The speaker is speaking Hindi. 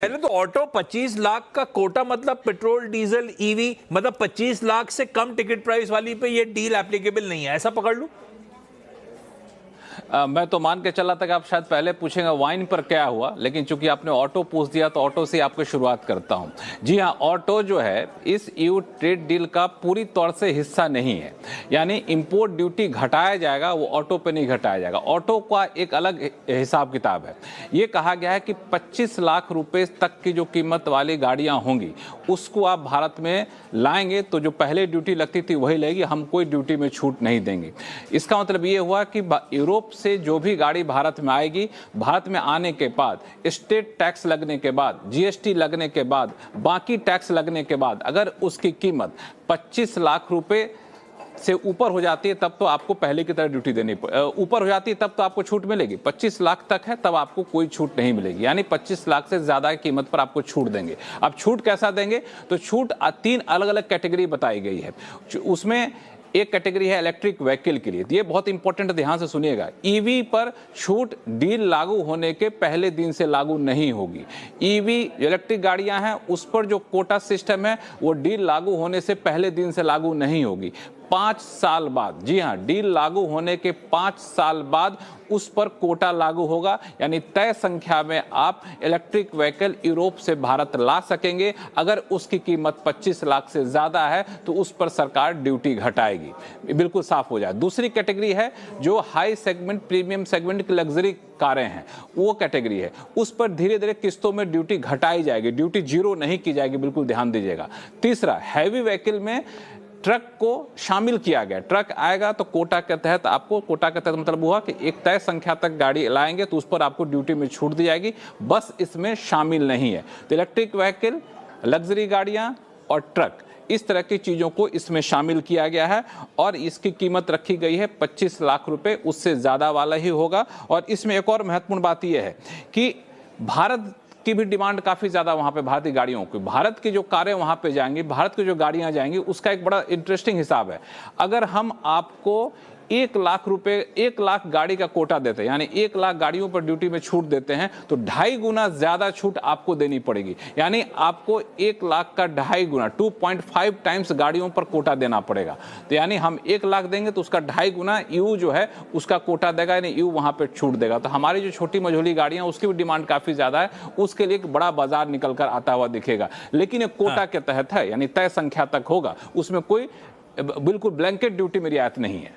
पहले तो ऑटो 25 लाख का कोटा, मतलब पेट्रोल डीजल ईवी, मतलब 25 लाख से कम टिकट प्राइस वाली पे ये डील एप्लीकेबल नहीं है, ऐसा पकड़ लूं? मैं तो मान के चला था कि आप शायद पहले पूछेंगे वाइन पर क्या हुआ, लेकिन चूंकि आपने ऑटो पूछ दिया तो ऑटो से आपको शुरुआत करता हूं। जी हां, ऑटो जो है इस ईयू ट्रेड डील का पूरी तौर से हिस्सा नहीं है, यानी इंपोर्ट ड्यूटी घटाया जाएगा, वो ऑटो पे नहीं घटाया जाएगा। ऑटो का एक अलग हिसाब किताब है। ये कहा गया है कि 25 लाख रुपए तक की जो कीमत वाली गाड़ियां होंगी उसको आप भारत में लाएंगे तो जो पहले ड्यूटी लगती थी वही लगेगी, हम कोई ड्यूटी में छूट नहीं देंगे। इसका मतलब ये हुआ कि यूरोप से जो भी गाड़ी भारत में आएगी, भारत में आने के बाद स्टेट टैक्स लगने के बाद, जीएसटी लगने के बाद, बाकी टैक्स लगने के बाद अगर उसकी कीमत 25 लाख रुपए से ऊपर हो जाती है तब तो आपको पहले की तरह ड्यूटी देनी ऊपर हो जाती है तब तो आपको छूट मिलेगी। 25 लाख तक है तब आपको कोई छूट नहीं मिलेगी, यानी 25 लाख से ज्यादा की कीमत पर आपको छूट देंगे। अब छूट कैसा देंगे? तो छूट 3 अलग अलग कैटेगरी बताई गई है। उसमें एक कैटेगरी है इलेक्ट्रिक व्हीकल के लिए, ये बहुत इंपॉर्टेंट, ध्यान से सुनिएगा। ईवी पर छूट डील लागू होने के पहले दिन से लागू नहीं होगी। ईवी इलेक्ट्रिक गाड़ियां हैं उस पर जो कोटा सिस्टम है वो डील लागू होने से पहले दिन से लागू नहीं होगी। 5 साल बाद, जी हां, डील लागू होने के 5 साल बाद उस पर कोटा लागू होगा, यानी तय संख्या में आप इलेक्ट्रिक व्हीकल यूरोप से भारत ला सकेंगे। अगर उसकी कीमत 25 लाख से ज्यादा है तो उस पर सरकार ड्यूटी घटाएगी, बिल्कुल साफ हो जाए। दूसरी कैटेगरी है जो हाई सेगमेंट, प्रीमियम सेगमेंट की लग्जरी कारें हैं, वो कैटेगरी है, उस पर धीरे धीरे किस्तों में ड्यूटी घटाई जाएगी, ड्यूटी जीरो नहीं की जाएगी, बिल्कुल ध्यान दीजिएगा। तीसरा, हैवी व्हीकल में ट्रक को शामिल किया गया। ट्रक आएगा तो कोटा के तहत आपको, कोटा के तहत मतलब हुआ कि एक तय संख्या तक गाड़ी लाएंगे तो उस पर आपको ड्यूटी में छूट दी जाएगी, बस इसमें शामिल नहीं है। तो इलेक्ट्रिक व्हीकल, लग्जरी गाड़ियां और ट्रक, इस तरह की चीजों को इसमें शामिल किया गया है और इसकी कीमत रखी गई है 25 लाख रुपए, उससे ज्यादा वाला ही होगा। और इसमें एक और महत्वपूर्ण बात यह है कि भारत की भी डिमांड काफी ज्यादा वहां पे भारतीय गाड़ियों की, भारत की जो कारें वहां पे जाएंगी, भारत की जो गाड़ियां जाएंगी, उसका एक बड़ा इंटरेस्टिंग हिसाब है। अगर हम आपको 1 लाख रुपए, 1 लाख गाड़ी का कोटा देते हैं, यानी 1 लाख गाड़ियों पर ड्यूटी में छूट देते हैं, तो 2.5 गुना ज्यादा छूट आपको देनी पड़ेगी। यानी आपको 1 लाख का 2.5 गुना, 2.5 टाइम्स गाड़ियों पर कोटा देना पड़ेगा। तो यानी हम 1 लाख देंगे तो उसका 2.5 गुना यू जो है उसका कोटा देगा, यानी यू वहां पर छूट देगा। तो हमारी जो छोटी मझोली गाड़ियां, उसकी भी डिमांड काफी ज्यादा है, उसके लिए एक बड़ा बाजार निकल कर आता हुआ दिखेगा। लेकिन ये कोटा के तहत है, यानी तय संख्या तक होगा, उसमें कोई बिल्कुल ब्लैंकेट ड्यूटी में रियायत नहीं है।